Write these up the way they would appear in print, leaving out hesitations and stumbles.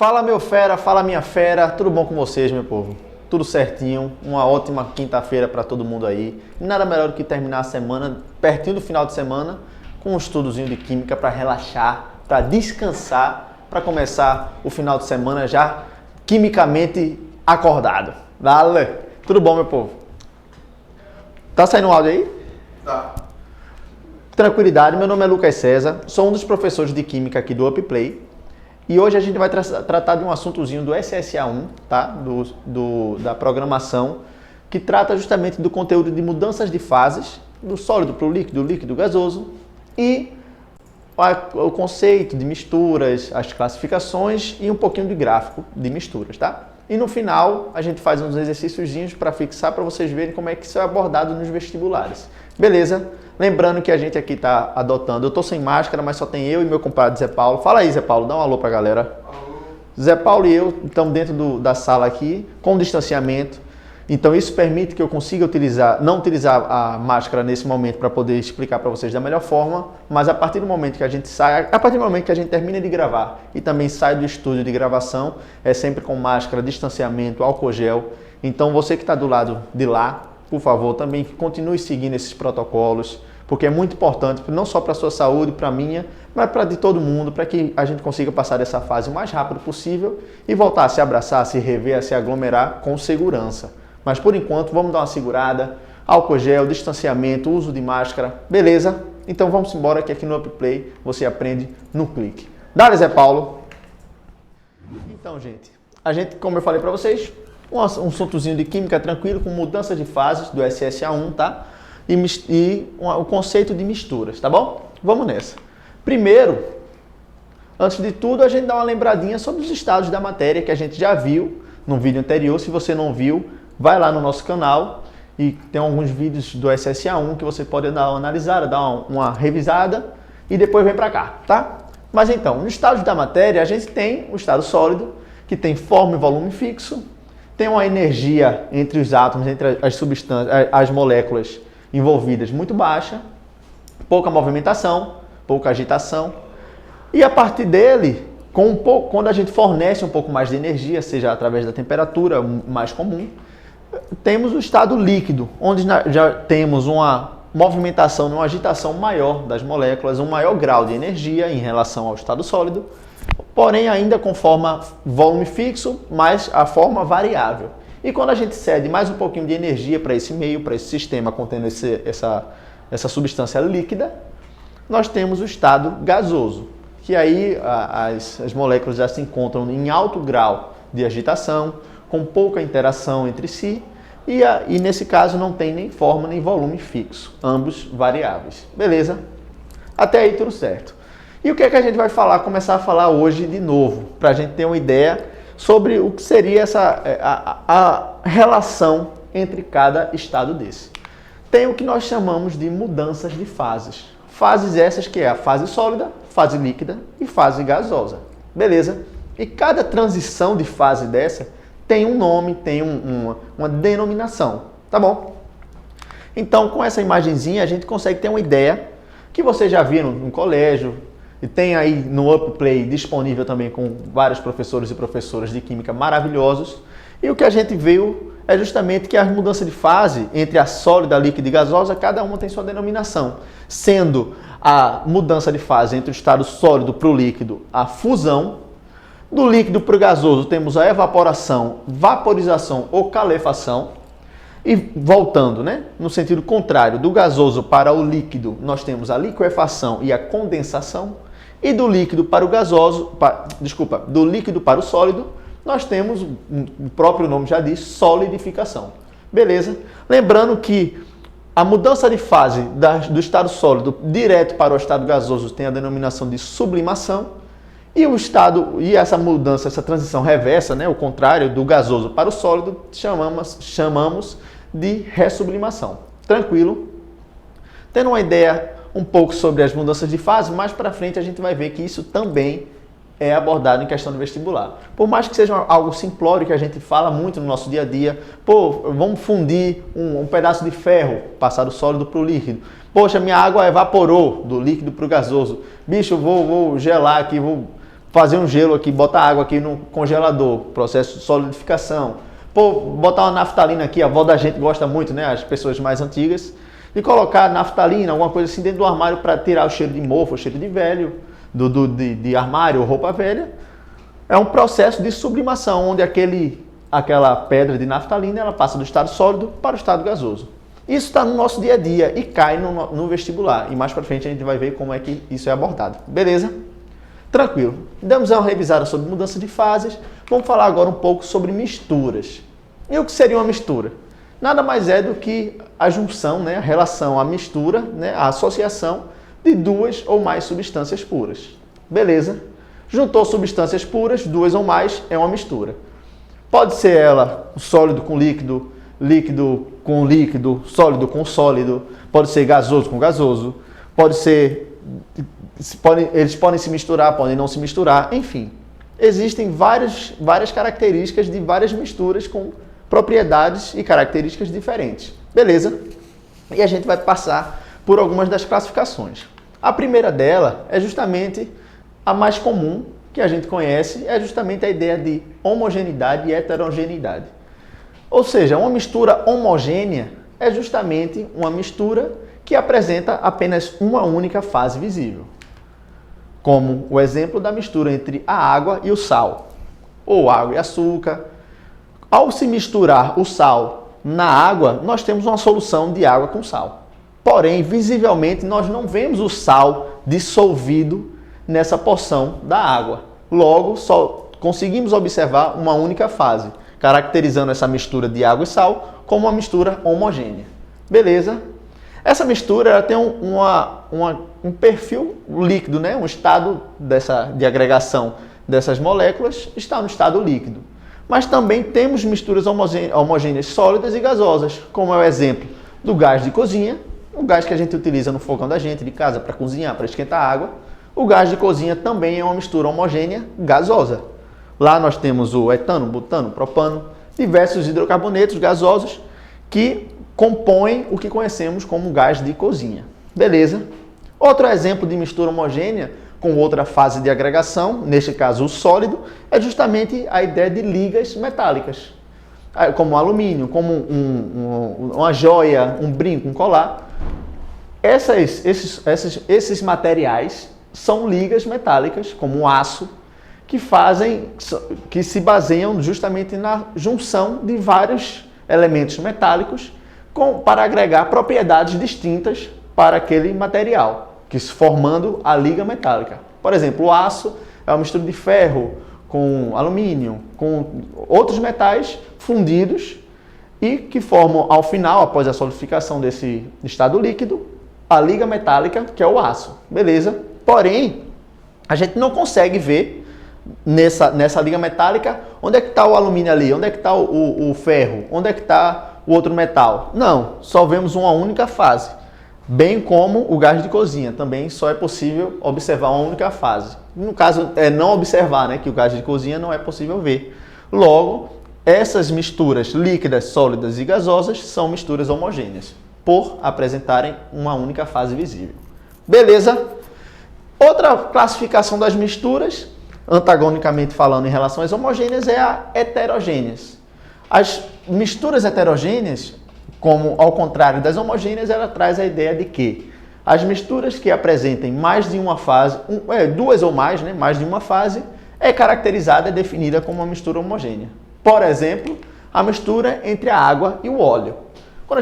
Fala meu fera, fala minha fera, tudo bom com vocês, meu povo? Tudo certinho, uma ótima quinta-feira para todo mundo aí. E nada melhor do que terminar a semana, pertinho do final de semana, com um estudozinho de química para relaxar, para descansar, para começar o final de semana já quimicamente acordado. Dale! Tudo bom, meu povo? Tá saindo um áudio aí? Tá. Tranquilidade, meu nome é Lucas César, sou um dos professores de química aqui do UpPlay. E hoje a gente vai tratar de um assuntozinho do SSA1, tá? Da programação, que trata justamente do conteúdo de mudanças de fases, do sólido para o líquido gasoso, e o conceito de misturas, as classificações e um pouquinho de gráfico de misturas, tá? E no final a gente faz uns exercíciozinhos para fixar, para vocês verem como é que isso é abordado nos vestibulares. Beleza? Lembrando que a gente aqui está adotando, eu estou sem máscara, mas só tem eu e meu compadre Zé Paulo. Fala aí, Zé Paulo, dá um alô para a galera. Alô. Zé Paulo e eu estamos dentro da sala aqui, com distanciamento. Então isso permite que eu consiga não utilizar a máscara nesse momento para poder explicar para vocês da melhor forma, mas a partir do momento que a gente sai, a partir do momento que a gente termina de gravar e também sai do estúdio de gravação, é sempre com máscara, distanciamento, álcool gel. Então você que está do lado de lá, por favor, também continue seguindo esses protocolos, porque é muito importante, não só para a sua saúde, para a minha, mas para de todo mundo, para que a gente consiga passar dessa fase o mais rápido possível e voltar a se abraçar, a se rever, a se aglomerar com segurança. Mas por enquanto, vamos dar uma segurada, álcool gel, distanciamento, uso de máscara, beleza? Então vamos embora que aqui no UpPlay você aprende no clique. Dale, Zé Paulo! Então, gente, a gente, como eu falei para vocês, um assuntozinho de química tranquilo, com mudança de fases do SSA1, tá? E o conceito de misturas, tá bom? Vamos nessa. Primeiro, antes de tudo, a gente dá uma lembradinha sobre os estados da matéria que a gente já viu no vídeo anterior. Se você não viu, vai lá no nosso canal e tem alguns vídeos do SSA1 que você pode dar uma analisada, dar uma revisada e depois vem para cá, tá? Mas então, no estado da matéria, a gente tem o estado sólido, que tem forma e volume fixo, tem uma energia entre os átomos, entre as substâncias, as moléculas envolvidas muito baixa, pouca movimentação, pouca agitação. E a partir dele, quando a gente fornece um pouco mais de energia, seja através da temperatura mais comum, temos o estado líquido, onde já temos uma movimentação, uma agitação maior das moléculas, um maior grau de energia em relação ao estado sólido, porém ainda com forma volume fixo, mas a forma variável. E quando a gente cede mais um pouquinho de energia para esse meio, para esse sistema contendo essa substância líquida, nós temos o estado gasoso, que aí as moléculas já se encontram em alto grau de agitação, com pouca interação entre si, e nesse caso não tem nem forma nem volume fixo, ambos variáveis. Beleza? Até aí tudo certo. E o que é que a gente vai começar a falar hoje de novo, para a gente ter uma ideia sobre o que seria a relação entre cada estado desse. Tem o que nós chamamos de mudanças de fases. Fases essas que é a fase sólida, fase líquida e fase gasosa. Beleza? E cada transição de fase dessa tem um nome, tem uma denominação. Tá bom? Então, com essa imagenzinha, a gente consegue ter uma ideia que vocês já viram no colégio, e tem aí no UpPlay disponível também com vários professores e professoras de química maravilhosos. E o que a gente viu é justamente que a mudança de fase entre a sólida, a líquida e gasosa, cada uma tem sua denominação. Sendo a mudança de fase entre o estado sólido para o líquido a fusão, do líquido para o gasoso temos a evaporação, vaporização ou calefação. E voltando, né, no sentido contrário, do gasoso para o líquido, nós temos a liquefação e a condensação. E do líquido para o gasoso, do líquido para o sólido, nós temos, o próprio nome já diz, solidificação. Beleza? Lembrando que a mudança de fase do estado sólido direto para o estado gasoso tem a denominação de sublimação. E essa mudança, essa transição reversa, né, o contrário, do gasoso para o sólido, chamamos de ressublimação. Tranquilo? Tendo uma ideia um pouco sobre as mudanças de fase, mais para frente a gente vai ver que isso também é abordado em questão de vestibular. Por mais que seja algo simplório que a gente fala muito no nosso dia a dia, pô, vamos fundir um pedaço de ferro, passar do sólido para o líquido. Poxa, minha água evaporou do líquido para o gasoso. Bicho, vou gelar aqui, vou fazer um gelo aqui, botar água aqui no congelador, processo de solidificação. Pô, botar uma naftalina aqui, a avó da gente gosta muito, né? As pessoas mais antigas. E colocar naftalina, alguma coisa assim dentro do armário para tirar o cheiro de mofo, o cheiro de velho, de armário ou roupa velha. É um processo de sublimação, onde aquela pedra de naftalina ela passa do estado sólido para o estado gasoso. Isso está no nosso dia a dia e cai no vestibular. E mais para frente a gente vai ver como é que isso é abordado. Beleza? Tranquilo. Damos uma revisada sobre mudança de fases. Vamos falar agora um pouco sobre misturas. E o que seria uma mistura? Nada mais é do que a junção, né, a relação, a mistura, né, a associação de duas ou mais substâncias puras. Beleza? Juntou substâncias puras, duas ou mais, é uma mistura. Pode ser ela sólido com líquido, líquido com líquido, sólido com sólido, pode ser gasoso com gasoso, pode ser... eles podem se misturar, podem não se misturar, enfim. Existem várias características de várias misturas com propriedades e características diferentes. Beleza? E a gente vai passar por algumas das classificações. A primeira dela é justamente a mais comum que a gente conhece, é justamente a ideia de homogeneidade e heterogeneidade. Ou seja, uma mistura homogênea é justamente uma mistura que apresenta apenas uma única fase visível. Como o exemplo da mistura entre a água e o sal, ou água e açúcar. Ao se misturar o sal na água, nós temos uma solução de água com sal. Porém, visivelmente, nós não vemos o sal dissolvido nessa porção da água. Logo, só conseguimos observar uma única fase, caracterizando essa mistura de água e sal como uma mistura homogênea. Beleza? Essa mistura ela tem um perfil líquido, né? Um estado de agregação dessas moléculas está no estado líquido. Mas também temos misturas homogêneas sólidas e gasosas, como é o exemplo do gás de cozinha, o gás que a gente utiliza no fogão da gente, de casa, para cozinhar, para esquentar água. O gás de cozinha também é uma mistura homogênea gasosa. Lá nós temos o etano, butano, propano, diversos hidrocarbonetos gasosos que compõem o que conhecemos como gás de cozinha. Beleza? Outro exemplo de mistura homogênea com outra fase de agregação, neste caso o sólido, é justamente a ideia de ligas metálicas, como alumínio, como uma joia, um brinco, um colar. Esses materiais são ligas metálicas, como o aço, que se baseiam justamente na junção de vários elementos metálicos para agregar propriedades distintas para aquele material, formando a liga metálica. Por exemplo, o aço é uma mistura de ferro com alumínio, com outros metais fundidos e que formam, ao final, após a solidificação desse estado líquido, a liga metálica, que é o aço. Beleza? Porém, a gente não consegue ver nessa liga metálica onde é que está o alumínio ali, onde é que está o ferro, onde é que está o outro metal. Não, só vemos uma única fase. Bem como o gás de cozinha, também só é possível observar uma única fase. No caso, é não observar, né, que o gás de cozinha não é possível ver. Logo, essas misturas líquidas, sólidas e gasosas são misturas homogêneas, por apresentarem uma única fase visível. Beleza? Outra classificação das misturas, antagonicamente falando em relação às homogêneas, é a heterogêneas. As misturas heterogêneas, como ao contrário das homogêneas, ela traz a ideia de que as misturas que apresentem mais de uma fase, duas ou mais, né, mais de uma fase, é caracterizada e definida como uma mistura homogênea. Por exemplo, a mistura entre a água e o óleo. Quando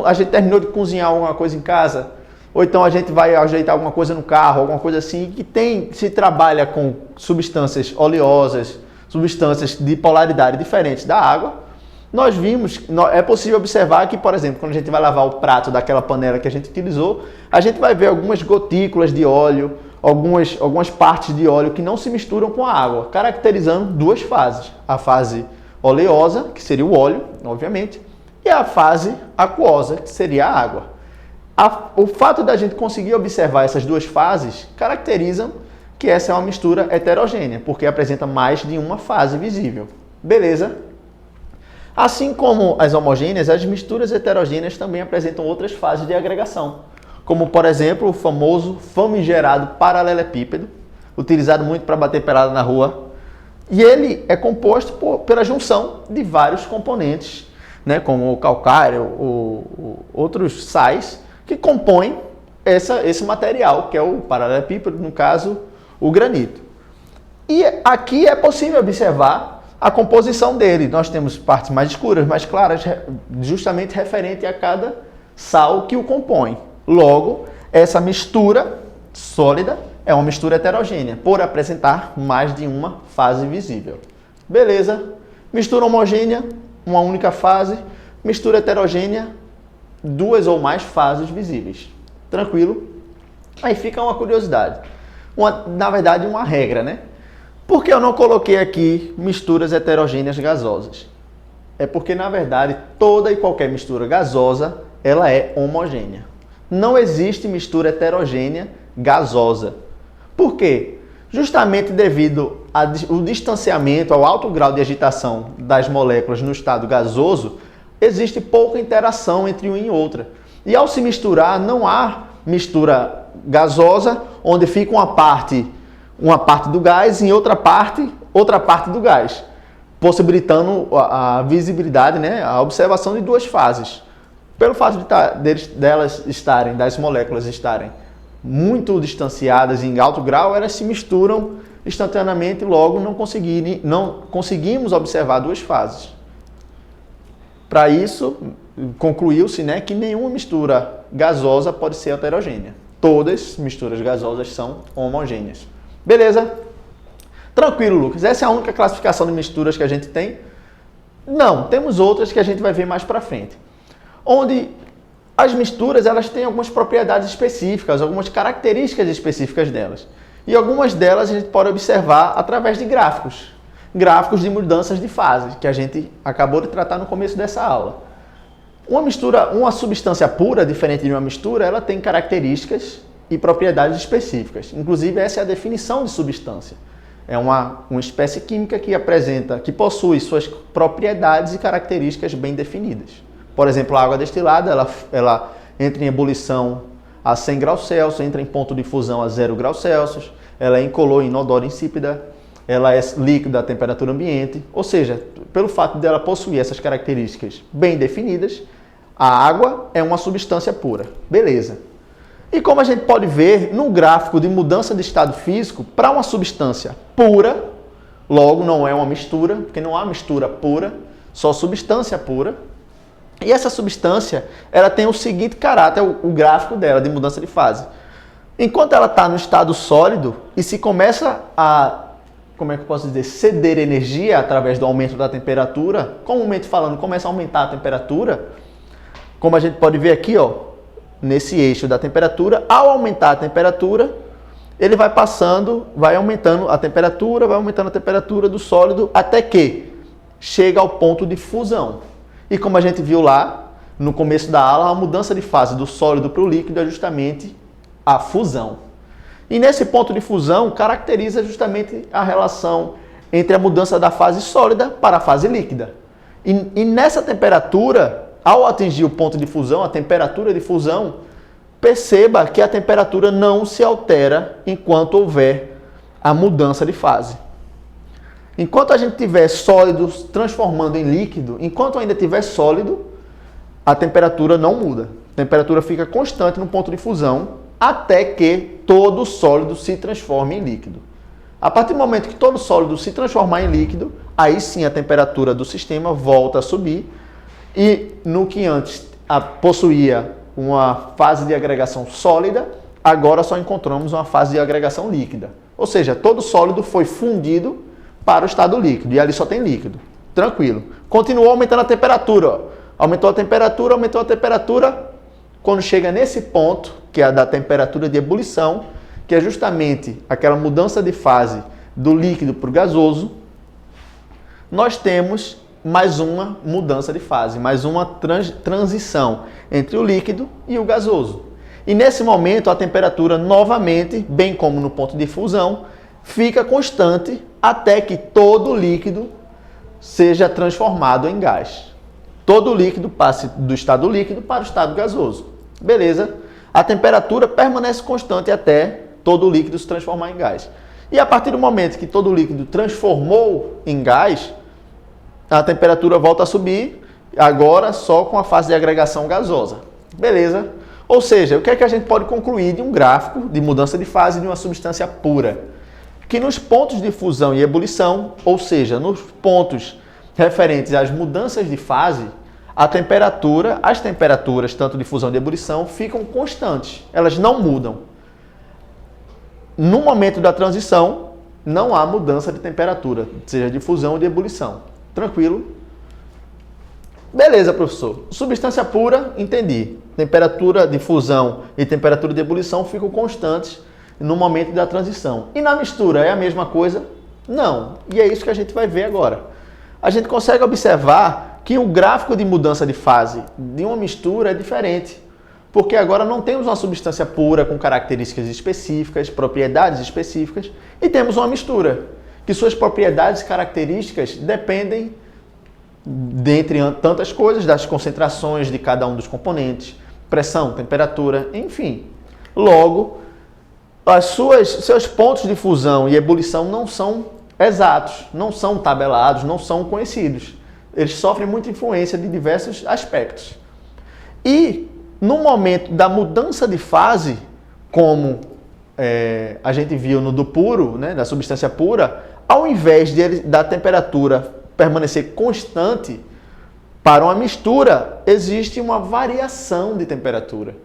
a gente terminou de cozinhar alguma coisa em casa, ou então a gente vai ajeitar alguma coisa no carro, alguma coisa assim, que se trabalha com substâncias oleosas, substâncias de polaridade diferentes da água, nós vimos, é possível observar que, por exemplo, quando a gente vai lavar o prato daquela panela que a gente utilizou, a gente vai ver algumas gotículas de óleo, algumas partes de óleo que não se misturam com a água, caracterizando duas fases. A fase oleosa, que seria o óleo, obviamente, e a fase aquosa, que seria a água. O fato da gente conseguir observar essas duas fases caracteriza que essa é uma mistura heterogênea, porque apresenta mais de uma fase visível. Beleza? Assim como as homogêneas, as misturas heterogêneas também apresentam outras fases de agregação, como, por exemplo, o famoso famigerado paralelepípedo, utilizado muito para bater pelada na rua. E ele é composto pela junção de vários componentes, né, como o calcário, outros sais, que compõem esse material, que é o paralelepípedo, no caso, o granito. E aqui é possível observar a composição dele. Nós temos partes mais escuras, mais claras, justamente referente a cada sal que o compõe. Logo, essa mistura sólida é uma mistura heterogênea, por apresentar mais de uma fase visível. Beleza? Mistura homogênea, uma única fase. Mistura heterogênea, duas ou mais fases visíveis. Tranquilo? Aí fica uma curiosidade. Na verdade, uma regra, né? Por que eu não coloquei aqui misturas heterogêneas gasosas? É porque, na verdade, toda e qualquer mistura gasosa, ela é homogênea. Não existe mistura heterogênea gasosa. Por quê? Justamente devido ao distanciamento, ao alto grau de agitação das moléculas no estado gasoso, existe pouca interação entre uma e outra. E ao se misturar, não há mistura gasosa, onde fica uma parte do gás e em outra parte do gás, possibilitando a visibilidade, né, a observação de duas fases. Pelo fato das moléculas estarem muito distanciadas em alto grau, elas se misturam instantaneamente, logo não conseguimos observar duas fases. Para isso, concluiu-se, né, que nenhuma mistura gasosa pode ser heterogênea. Todas misturas gasosas são homogêneas. Beleza? Tranquilo, Lucas. Essa é a única classificação de misturas que a gente tem? Não, temos outras que a gente vai ver mais para frente. Onde as misturas, elas têm algumas propriedades específicas, algumas características específicas delas. E algumas delas a gente pode observar através de gráficos. Gráficos de mudanças de fase, que a gente acabou de tratar no começo dessa aula. Uma substância pura, diferente de uma mistura, ela tem características e propriedades específicas. Inclusive, essa é a definição de substância. É uma espécie química que possui suas propriedades e características bem definidas. Por exemplo, a água destilada, ela entra em ebulição a 100 graus Celsius, entra em ponto de fusão a 0 graus Celsius, ela é incolor, inodora, insípida, ela é líquida à temperatura ambiente, ou seja, pelo fato dela possuir essas características bem definidas, a água é uma substância pura. Beleza. E como a gente pode ver no gráfico de mudança de estado físico, para uma substância pura, logo não é uma mistura, porque não há mistura pura, só substância pura. E essa substância, ela tem o seguinte caráter, o gráfico dela de mudança de fase. Enquanto ela está no estado sólido e se começa a, ceder energia através do aumento da temperatura, comumente falando, começa a aumentar a temperatura, como a gente pode ver aqui, ó, nesse eixo da temperatura, ao aumentar a temperatura, ele vai aumentando a temperatura do sólido até que chega ao ponto de fusão. E como a gente viu lá no começo da aula, a mudança de fase do sólido para o líquido é justamente a fusão. E nesse ponto de fusão caracteriza justamente a relação entre a mudança da fase sólida para a fase líquida. E nessa temperatura, ao atingir o ponto de fusão, a temperatura de fusão, perceba que a temperatura não se altera enquanto houver a mudança de fase. Enquanto a gente tiver sólido transformando em líquido, enquanto ainda tiver sólido, a temperatura não muda. A temperatura fica constante no ponto de fusão até que todo sólido se transforme em líquido. A partir do momento que todo sólido se transformar em líquido, aí sim a temperatura do sistema volta a subir e no que antes possuía uma fase de agregação sólida, agora só encontramos uma fase de agregação líquida. Ou seja, todo sólido foi fundido para o estado líquido, e ali só tem líquido. Tranquilo. Continuou aumentando a temperatura. Ó. Aumentou a temperatura. Quando chega nesse ponto, que é a da temperatura de ebulição, que é justamente aquela mudança de fase do líquido para o gasoso, nós temos mais uma mudança de fase, mais uma transição entre o líquido e o gasoso. E nesse momento, a temperatura novamente, bem como no ponto de fusão, fica constante até que todo líquido seja transformado em gás. Todo líquido passe do estado líquido para o estado gasoso. Beleza? A temperatura permanece constante até todo líquido se transformar em gás. E a partir do momento que todo o líquido transformou em gás, a temperatura volta a subir, agora só com a fase de agregação gasosa. Beleza? Ou seja, o que é que a gente pode concluir de um gráfico de mudança de fase de uma substância pura? Que nos pontos de fusão e ebulição, ou seja, nos pontos referentes às mudanças de fase, as temperaturas, tanto de fusão e de ebulição, ficam constantes, elas não mudam. No momento da transição, não há mudança de temperatura, seja de fusão ou de ebulição. Tranquilo? Beleza, professor. Substância pura, entendi. Temperatura de fusão e temperatura de ebulição ficam constantes no momento da transição. E na mistura é a mesma coisa? Não. E é isso que a gente vai ver agora. A gente consegue observar que o gráfico de mudança de fase de uma mistura é diferente. Porque agora não temos uma substância pura com características específicas, propriedades específicas, e temos uma mistura, que suas propriedades e características dependem, dentre tantas coisas, das concentrações de cada um dos componentes, pressão, temperatura, enfim. Logo, seus pontos de fusão e ebulição não são exatos, não são tabelados, não são conhecidos. Eles sofrem muita influência de diversos aspectos. E no momento da mudança de fase, como a gente viu no do puro, né, da substância pura, ao invés da temperatura permanecer constante, para uma mistura existe uma variação de temperatura.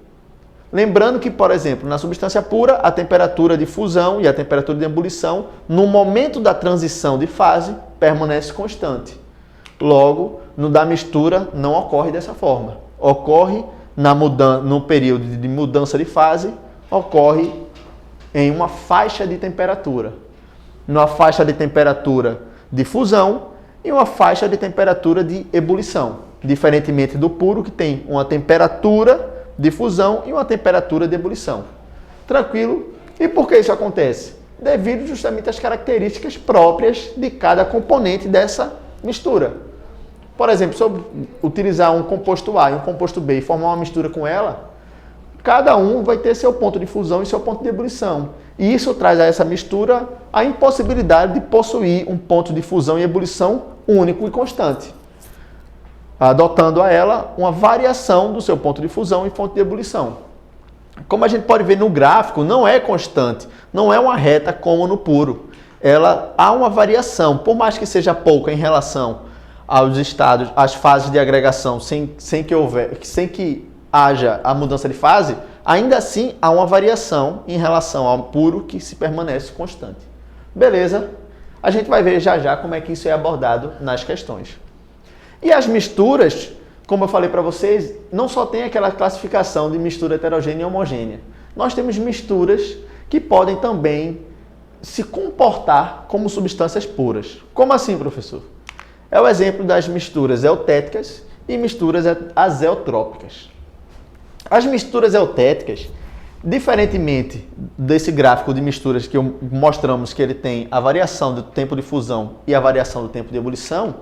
Lembrando que, por exemplo, na substância pura, a temperatura de fusão e a temperatura de ebulição, no momento da transição de fase, permanece constante. Logo, no da mistura não ocorre dessa forma. Ocorre no período de mudança de fase, ocorre em uma faixa de temperatura. Numa faixa de temperatura de fusão e uma faixa de temperatura de ebulição. Diferentemente do puro, que tem uma temperatura de fusão e uma temperatura de ebulição. Tranquilo? E por que isso acontece? Devido justamente às características próprias de cada componente dessa mistura. Por exemplo, se eu utilizar um composto A e um composto B e formar uma mistura com ela, cada um vai ter seu ponto de fusão e seu ponto de ebulição. E isso traz a essa mistura a impossibilidade de possuir um ponto de fusão e ebulição único e constante, adotando a ela uma variação do seu ponto de fusão e ponto de ebulição. Como a gente pode ver no gráfico, não é constante, não é uma reta como no puro. Há uma variação, por mais que seja pouca em relação aos estados, às fases de agregação, sem que haja a mudança de fase, ainda assim há uma variação em relação ao puro que se permanece constante. Beleza? A gente vai ver já como é que isso é abordado nas questões. E as misturas, como eu falei para vocês, não só tem aquela classificação de mistura heterogênea e homogênea. Nós temos misturas que podem também se comportar como substâncias puras. Como assim, professor? É o exemplo das misturas eutéticas e misturas azeotrópicas. As misturas eutéticas, diferentemente desse gráfico de misturas que mostramos que ele tem a variação do tempo de fusão e a variação do tempo de ebulição,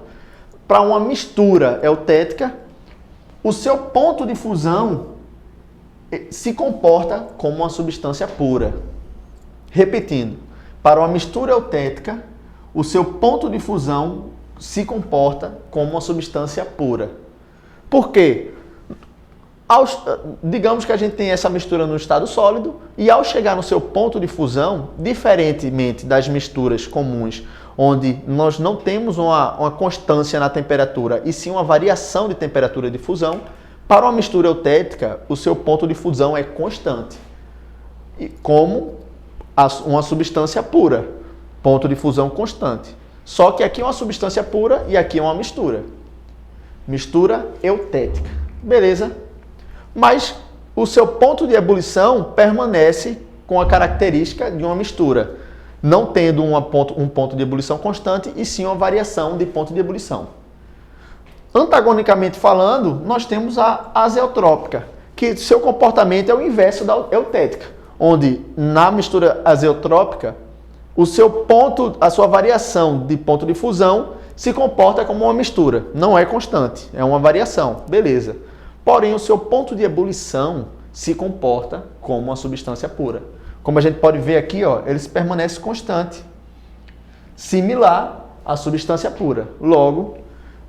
para uma mistura eutética, o seu ponto de fusão se comporta como uma substância pura. Repetindo, para uma mistura eutética, o seu ponto de fusão se comporta como uma substância pura. Por quê? Digamos que a gente tem essa mistura no estado sólido e ao chegar no seu ponto de fusão, diferentemente das misturas comuns, onde nós não temos uma constância na temperatura e sim uma variação de temperatura de fusão, para uma mistura eutética, o seu ponto de fusão é constante, como uma substância pura, ponto de fusão constante. Só que aqui é uma substância pura e aqui é uma mistura. Mistura eutética. Beleza? Mas o seu ponto de ebulição permanece com a característica de uma mistura, não tendo um ponto de ebulição constante e sim uma variação de ponto de ebulição. Antagonicamente falando, nós temos a azeotrópica, que seu comportamento é o inverso da eutética, onde na mistura azeotrópica, a sua variação de ponto de fusão se comporta como uma mistura, não é constante, é uma variação, beleza. Porém, o seu ponto de ebulição se comporta como uma substância pura. como a gente pode ver aqui, ó, ele permanece constante, similar à substância pura. Logo,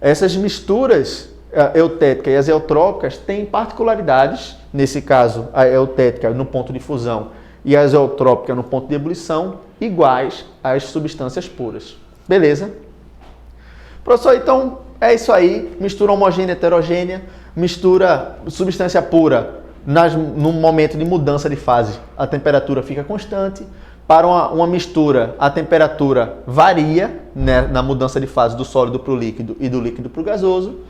essas misturas eutética e as eutrópicas têm particularidades, nesse caso a eutética no ponto de fusão e a eutrópica no ponto de ebulição, iguais às substâncias puras. Beleza? Professor, então é isso aí, mistura homogênea, heterogênea, mistura substância pura, no momento de mudança de fase, a temperatura fica constante. Para uma mistura, a temperatura varia, né, na mudança de fase do sólido para o líquido e do líquido para o gasoso.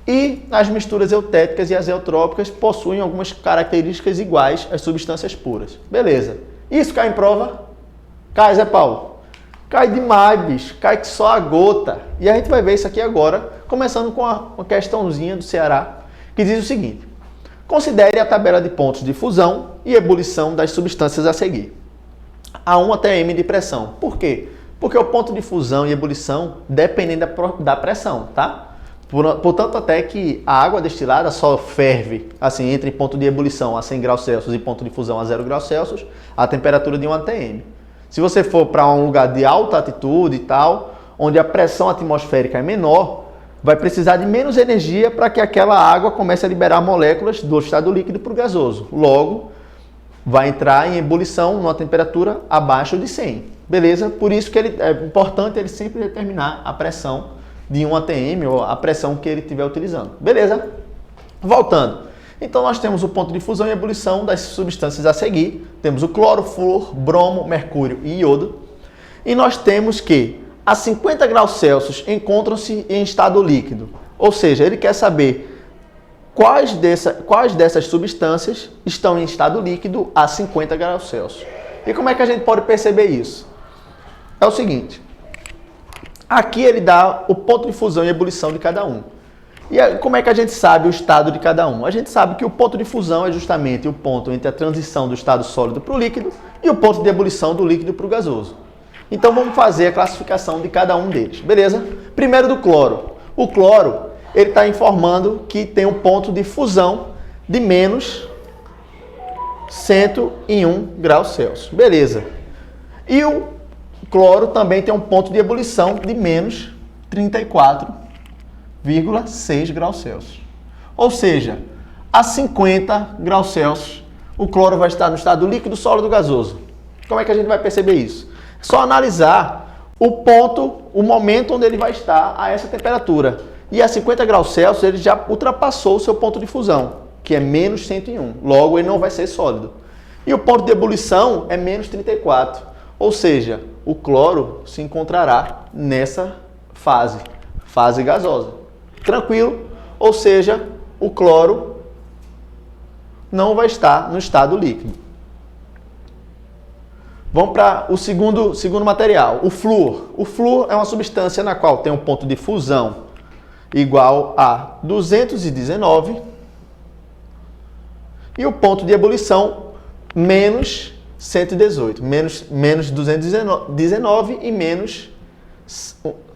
E as misturas eutéticas e as eutrópicas possuem algumas características iguais às substâncias puras. Beleza. Isso cai em prova? Cai, Zé Paulo? Cai demais, bicho. Cai que só a gota. E a gente vai ver isso aqui agora, começando com uma questãozinha do Ceará, que diz o seguinte. Considere a tabela de pontos de fusão e ebulição das substâncias a seguir. A 1 até m de pressão. Por quê? Porque o ponto de fusão e ebulição dependem da pressão, tá? Portanto, até que a água destilada só ferve, assim, entre ponto de ebulição a 100 graus Celsius e ponto de fusão a 0 graus Celsius, a temperatura de 1 atm. Se você for para um lugar de alta altitude e tal, onde a pressão atmosférica é menor, vai precisar de menos energia para que aquela água comece a liberar moléculas do estado líquido para o gasoso. Logo, vai entrar em ebulição numa temperatura abaixo de 100. Beleza? Por isso que é importante ele sempre determinar a pressão de 1 atm ou a pressão que ele estiver utilizando. Beleza? Voltando. Então nós temos o ponto de fusão e ebulição das substâncias a seguir. Temos o cloro, flúor, bromo, mercúrio e iodo. E nós temos que a 50 graus Celsius encontram-se em estado líquido. Ou seja, ele quer saber quais dessas substâncias estão em estado líquido a 50 graus Celsius. E como é que a gente pode perceber isso? É o seguinte. Aqui ele dá o ponto de fusão e ebulição de cada um. E como é que a gente sabe o estado de cada um? A gente sabe que o ponto de fusão é justamente o ponto entre a transição do estado sólido para o líquido e o ponto de ebulição do líquido para o gasoso. Então vamos fazer a classificação de cada um deles, beleza? Primeiro do cloro. O cloro, ele está informando que tem um ponto de fusão de menos 101 graus Celsius. Beleza. E o cloro também tem um ponto de ebulição de menos 34,6 graus Celsius. Ou seja, a 50 graus Celsius, o cloro vai estar no estado líquido, sólido, gasoso. Como é que a gente vai perceber isso? É só analisar o momento onde ele vai estar a essa temperatura. E a 50 graus Celsius ele já ultrapassou o seu ponto de fusão, que é menos 101. Logo, ele não vai ser sólido. E o ponto de ebulição é menos 34. Ou seja, o cloro se encontrará nessa fase gasosa. Tranquilo? Ou seja, o cloro não vai estar no estado líquido. Vamos para o segundo material, o flúor. O flúor é uma substância na qual tem um ponto de fusão igual a 219 e o ponto de ebulição menos 118, menos 219 e menos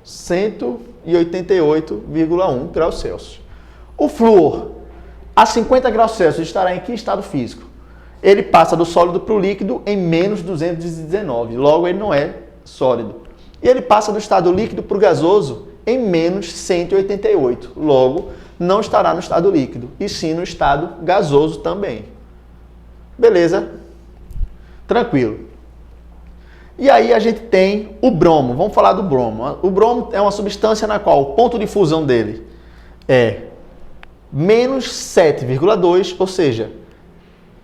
188,1 graus Celsius. O flúor a 50 graus Celsius estará em que estado físico? Ele passa do sólido para o líquido em menos 219, logo ele não é sólido. E ele passa do estado líquido para o gasoso em menos 188, logo não estará no estado líquido, e sim no estado gasoso também. Beleza? Tranquilo. E aí a gente tem o bromo. Vamos falar do bromo. O bromo é uma substância na qual o ponto de fusão dele é menos 7,2, ou seja,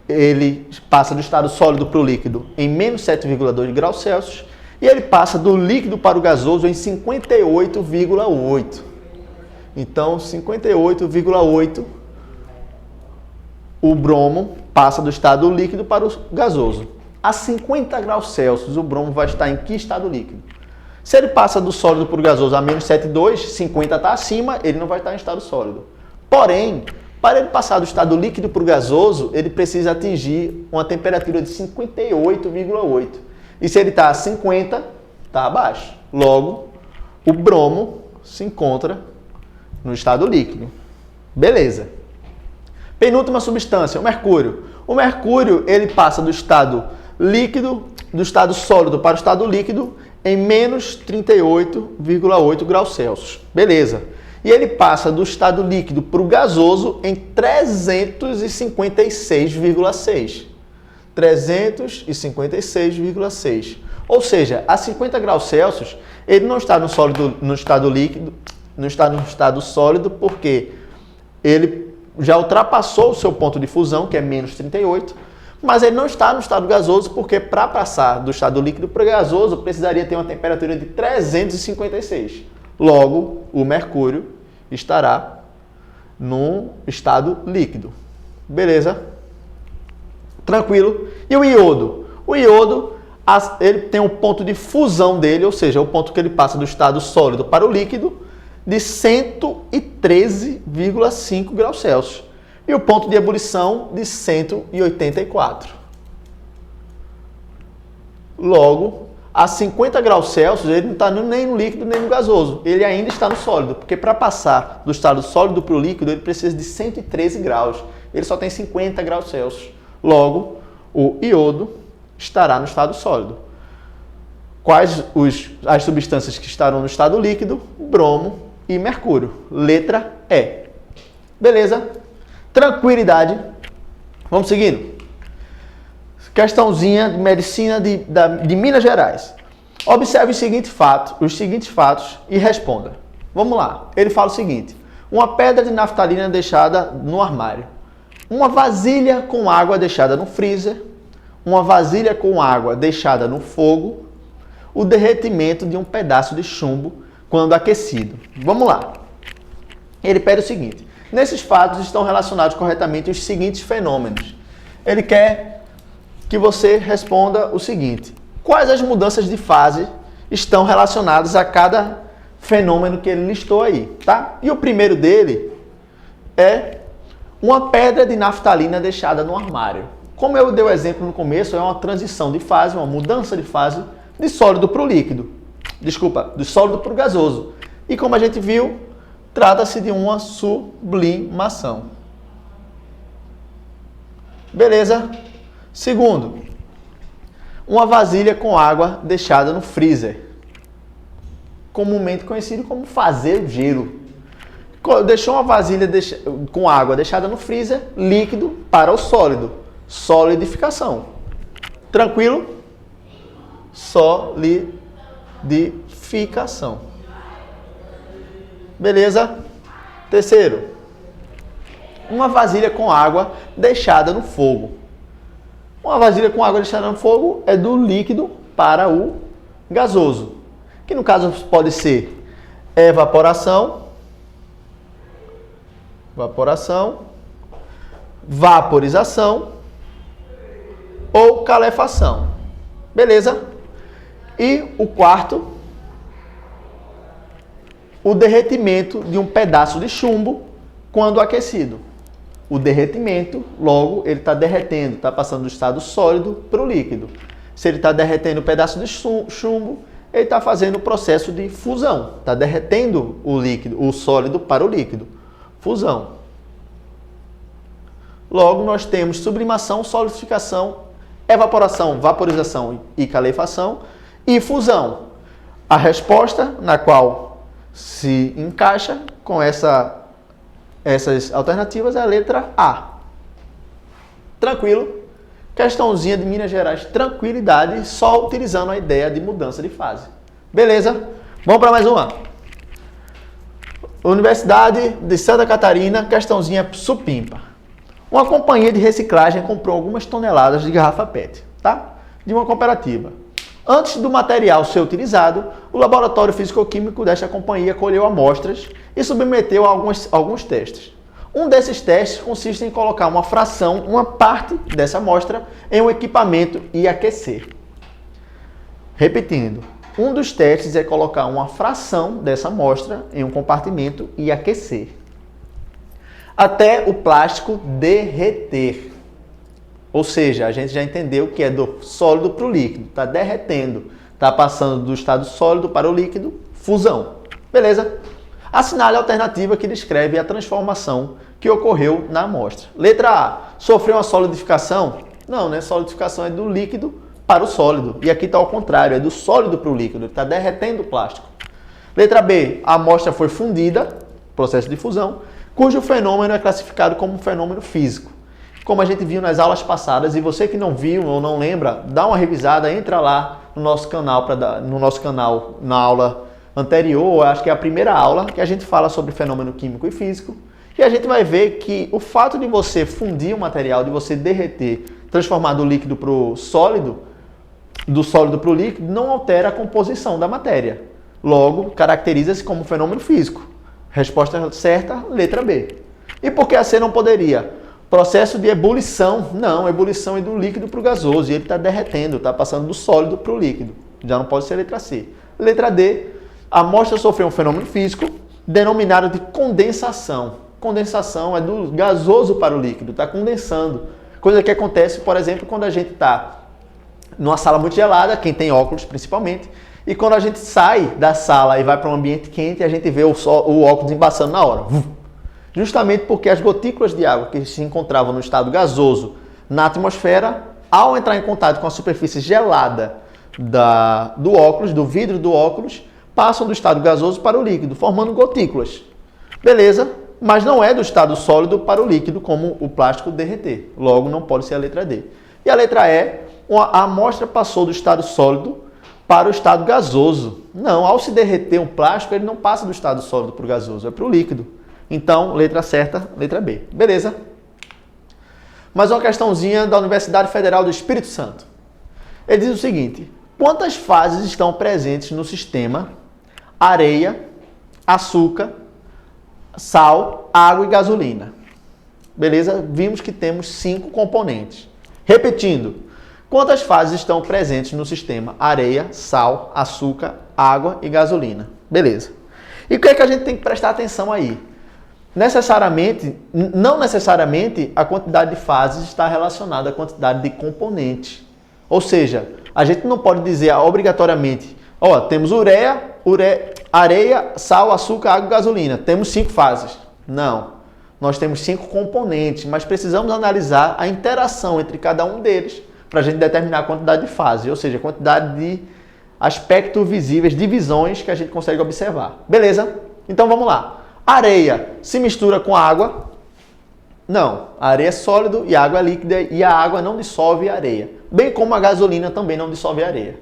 ele passa do estado sólido para o líquido em menos 7,2 graus Celsius e ele passa do líquido para o gasoso em 58,8. Então, 58,8 o bromo passa do estado líquido para o gasoso. A 50 graus Celsius, o bromo vai estar em que estado líquido? Se ele passa do sólido para o gasoso a menos 7,2, 50 está acima, ele não vai estar em estado sólido. Porém, para ele passar do estado líquido para o gasoso, ele precisa atingir uma temperatura de 58,8. E se ele está a 50, está abaixo. Logo, o bromo se encontra no estado líquido. Beleza. Penúltima substância, o mercúrio. O mercúrio, ele passa do estado líquido, do estado sólido para o estado líquido em menos 38,8 graus Celsius. Beleza. E ele passa do estado líquido para o gasoso em 356,6. 356,6. Ou seja, a 50 graus Celsius, ele não está no estado líquido, não está no estado sólido, porque ele já ultrapassou o seu ponto de fusão, que é menos 38, mas ele não está no estado gasoso, porque para passar do estado líquido para o gasoso, precisaria ter uma temperatura de 356. Logo, o mercúrio estará no estado líquido. Beleza? Tranquilo? E o iodo? O iodo, ele tem um ponto de fusão dele, ou seja, o ponto que ele passa do estado sólido para o líquido, de 113,5 graus Celsius. E o ponto de ebulição de 184. Logo, a 50 graus Celsius, ele não está nem no líquido nem no gasoso. Ele ainda está no sólido, porque para passar do estado sólido para o líquido, ele precisa de 113 graus. Ele só tem 50 graus Celsius. Logo, o iodo estará no estado sólido. Quais as substâncias que estarão no estado líquido? Bromo e mercúrio. Letra E. Beleza? Tranquilidade. Vamos seguindo. Questãozinha de medicina de Minas Gerais. Observe os seguintes fatos e responda. Vamos lá. Ele fala o seguinte: uma pedra de naftalina deixada no armário, uma vasilha com água deixada no freezer, uma vasilha com água deixada no fogo, o derretimento de um pedaço de chumbo quando aquecido. Vamos lá. Ele pede o seguinte: nesses fatos estão relacionados corretamente os seguintes fenômenos. Ele quer que você responda o seguinte: quais as mudanças de fase estão relacionadas a cada fenômeno que ele listou aí, tá? E o primeiro dele é uma pedra de naftalina deixada no armário. Como eu dei o exemplo no começo, é uma transição de fase, uma mudança de fase de sólido para o líquido. Desculpa, de sólido para o gasoso. E como a gente viu, trata-se de uma sublimação. Beleza? Segundo, uma vasilha com água deixada no freezer, comumente conhecido como fazer gelo. Deixou uma vasilha com água deixada no freezer, líquido para o sólido, solidificação. Tranquilo? Solidificação. Beleza? Terceiro, uma vasilha com água deixada no fogo. Uma vasilha com água deixada no fogo é do líquido para o gasoso, que no caso pode ser evaporação, vaporização ou calefação. Beleza? E o quarto, o derretimento de um pedaço de chumbo quando aquecido. O derretimento, logo, ele está derretendo, está passando do estado sólido para o líquido. Se ele está derretendo um pedaço de chumbo, ele está fazendo o processo de fusão. Está derretendo o líquido, o sólido para o líquido. Fusão. Logo, nós temos sublimação, solidificação, evaporação, vaporização e calefação e fusão. A resposta na qual se encaixa com essas alternativas é a letra A. Tranquilo? Questãozinha de Minas Gerais, tranquilidade, só utilizando a ideia de mudança de fase. Beleza? Vamos para mais uma. Universidade de Santa Catarina, questãozinha supimpa. Uma companhia de reciclagem comprou algumas toneladas de garrafa PET, tá? De uma cooperativa. Antes do material ser utilizado, o laboratório físico-químico desta companhia colheu amostras e submeteu a alguns testes. Um desses testes consiste em colocar uma fração, uma parte dessa amostra, em um equipamento e aquecer. Repetindo, um dos testes é colocar uma fração dessa amostra em um compartimento e aquecer, até o plástico derreter. Ou seja, a gente já entendeu que é do sólido para o líquido, está derretendo, está passando do estado sólido para o líquido, fusão. Beleza? Assinale a alternativa que descreve a transformação que ocorreu na amostra. Letra A, sofreu uma solidificação? Não, né? Solidificação é do líquido para o sólido. E aqui está ao contrário, é do sólido para o líquido, está derretendo o plástico. Letra B, a amostra foi fundida, processo de fusão, cujo fenômeno é classificado como um fenômeno físico. Como a gente viu nas aulas passadas, e você que não viu ou não lembra, dá uma revisada, entra lá no nosso canal, na aula anterior, acho que é a primeira aula, que a gente fala sobre fenômeno químico e físico, e a gente vai ver que o fato de você fundir o material, de você derreter, transformar do líquido para o sólido, do sólido para o líquido, não altera a composição da matéria. Logo, caracteriza-se como fenômeno físico. Resposta certa, letra B. E por que a C não poderia? Processo de ebulição. Não, ebulição é do líquido para o gasoso. E ele está derretendo, está passando do sólido para o líquido. Já não pode ser letra C. Letra D, a amostra sofreu um fenômeno físico denominado de condensação. Condensação é do gasoso para o líquido, está condensando. Coisa que acontece, por exemplo, quando a gente está numa sala muito gelada, quem tem óculos principalmente, e quando a gente sai da sala e vai para um ambiente quente, a gente vê o óculos embaçando na hora. Justamente porque as gotículas de água que se encontravam no estado gasoso na atmosfera, ao entrar em contato com a superfície gelada do óculos, do vidro do óculos, passam do estado gasoso para o líquido, formando gotículas. Beleza? Mas não é do estado sólido para o líquido, como o plástico derreter. Logo, não pode ser a letra D. E a letra E, a amostra passou do estado sólido para o estado gasoso. Não, ao se derreter um plástico, ele não passa do estado sólido para o gasoso, é para o líquido. Então, letra certa, letra B. Beleza? Mais uma questãozinha da Universidade Federal do Espírito Santo. Ele diz o seguinte: quantas fases estão presentes no sistema areia, açúcar, sal, água e gasolina? Beleza? Vimos que temos 5 componentes. Repetindo, quantas fases estão presentes no sistema areia, sal, açúcar, água e gasolina? Beleza. E o que é que a gente tem que prestar atenção aí? Não necessariamente a quantidade de fases está relacionada à quantidade de componentes. Ou seja, a gente não pode dizer obrigatoriamente, temos areia, sal, açúcar, água e gasolina. Temos 5 fases. Não. Nós temos 5 componentes, mas precisamos analisar a interação entre cada um deles para a gente determinar a quantidade de fases, ou seja, a quantidade de aspectos visíveis, divisões que a gente consegue observar. Beleza? Então vamos lá. Areia se mistura com água? Não. A areia é sólido e a água é líquida e a água não dissolve a areia. Bem como a gasolina também não dissolve a areia.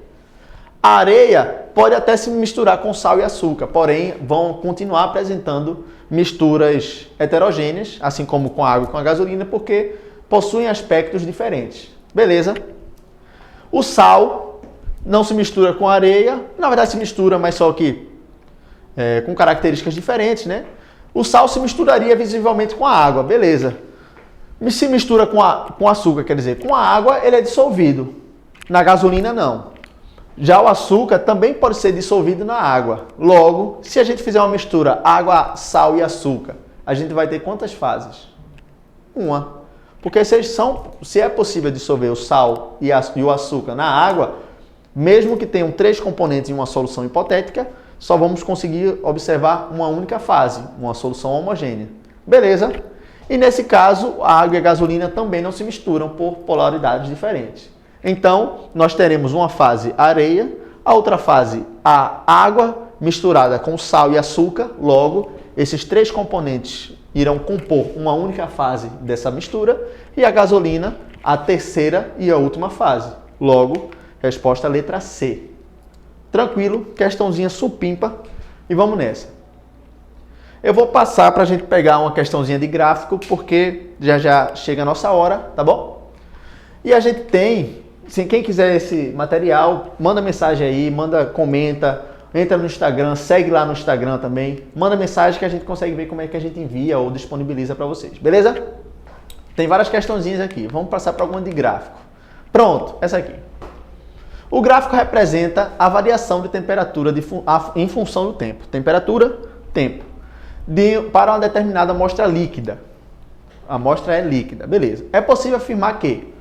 A areia pode até se misturar com sal e açúcar, porém vão continuar apresentando misturas heterogêneas, assim como com a água e com a gasolina, porque possuem aspectos diferentes. Beleza? O sal não se mistura com a areia, na verdade se mistura, mas só que com características diferentes, né? O sal se misturaria visivelmente com a água, beleza. Se mistura com açúcar, quer dizer, com a água ele é dissolvido. Na gasolina não. Já o açúcar também pode ser dissolvido na água. Logo, se a gente fizer uma mistura água, sal e açúcar, a gente vai ter quantas fases? Uma. Porque se é possível dissolver o sal e o açúcar na água, mesmo que tenham 3 componentes em uma solução hipotética, só vamos conseguir observar uma única fase, uma solução homogênea. Beleza? E nesse caso, a água e a gasolina também não se misturam por polaridades diferentes. Então, nós teremos uma fase areia, a outra fase a água misturada com sal e açúcar. Logo, esses 3 componentes irão compor uma única fase dessa mistura e a gasolina a terceira e a última fase. Logo, resposta letra C. Tranquilo, questãozinha supimpa e vamos nessa. Eu vou passar para a gente pegar uma questãozinha de gráfico, porque já chega a nossa hora, tá bom? E a gente tem, se quem quiser esse material, manda mensagem aí, comenta, entra no Instagram, segue lá no Instagram também, manda mensagem que a gente consegue ver como é que a gente envia ou disponibiliza para vocês, beleza? Tem várias questãozinhas aqui, vamos passar para alguma de gráfico. Pronto, essa aqui. O gráfico representa a variação de temperatura em função do tempo. Temperatura, tempo. Para uma determinada amostra líquida. A amostra é líquida, beleza. É possível afirmar que,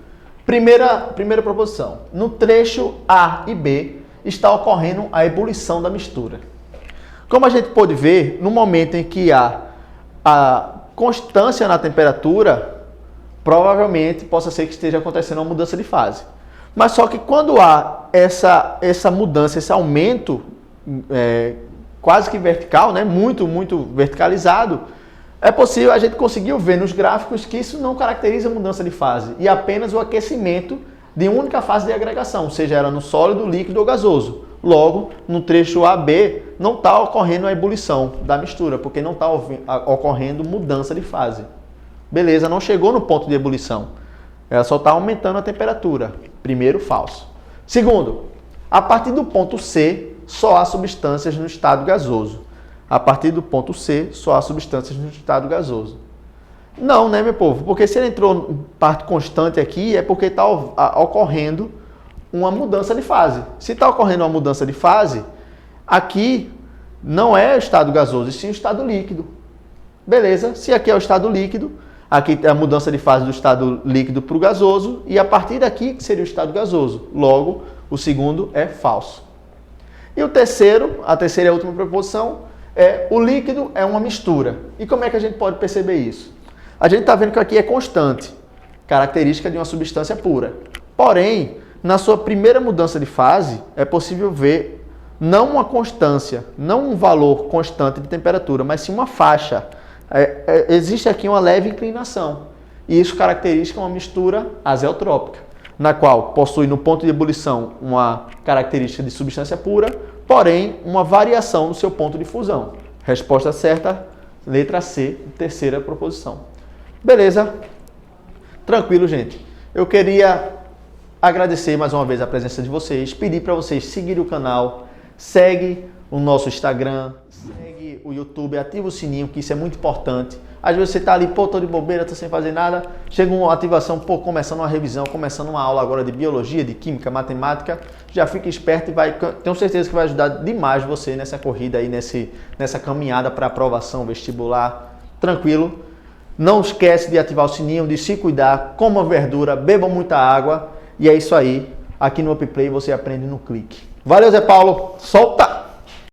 primeira proposição, no trecho A e B está ocorrendo a ebulição da mistura. Como a gente pode ver, no momento em que há a constância na temperatura, provavelmente possa ser que esteja acontecendo uma mudança de fase. Mas só que quando há essa mudança, esse aumento quase que vertical, né? Muito verticalizado, é possível, a gente conseguiu ver nos gráficos que isso não caracteriza mudança de fase, e apenas o aquecimento de única fase de agregação, seja ela no sólido, líquido ou gasoso. Logo, no trecho AB, não está ocorrendo a ebulição da mistura, porque não está ocorrendo mudança de fase. Beleza, não chegou no ponto de ebulição. Ela só está aumentando a temperatura. Primeiro, falso. Segundo, a partir do ponto C, só há substâncias no estado gasoso. A partir do ponto C, só há substâncias no estado gasoso. Não, né, meu povo? Porque se ele entrou em parte constante aqui, é porque está ocorrendo uma mudança de fase. Se está ocorrendo uma mudança de fase, aqui não é o estado gasoso, e sim o estado líquido. Beleza? Se aqui é o estado líquido, aqui é a mudança de fase do estado líquido para o gasoso, e a partir daqui que seria o estado gasoso. Logo, o segundo é falso. E o terceiro, a terceira e a última proposição, o líquido é uma mistura. E como é que a gente pode perceber isso? A gente está vendo que aqui é constante, característica de uma substância pura. Porém, na sua primeira mudança de fase, é possível ver não uma constância, não um valor constante de temperatura, mas sim uma faixa. Existe aqui uma leve inclinação. E isso caracteriza uma mistura azeotrópica, na qual possui no ponto de ebulição uma característica de substância pura, porém uma variação no seu ponto de fusão. Resposta certa, letra C, terceira proposição. Beleza? Tranquilo, gente. Eu queria agradecer mais uma vez a presença de vocês, pedir para vocês seguirem o canal, segue o nosso Instagram, segue o YouTube, ativa o sininho, que isso é muito importante. Às vezes você está ali, pô, tô de bobeira, tô sem fazer nada, chega uma ativação, pô, começando uma revisão, começando uma aula agora de biologia, de química, matemática, já fica esperto e tenho certeza que vai ajudar demais você nessa corrida aí, nessa caminhada para aprovação vestibular. Tranquilo? Não esquece de ativar o sininho, de se cuidar, coma verdura, beba muita água, e é isso aí. Aqui no UpPlay você aprende no clique. Valeu, Zé Paulo. Solta!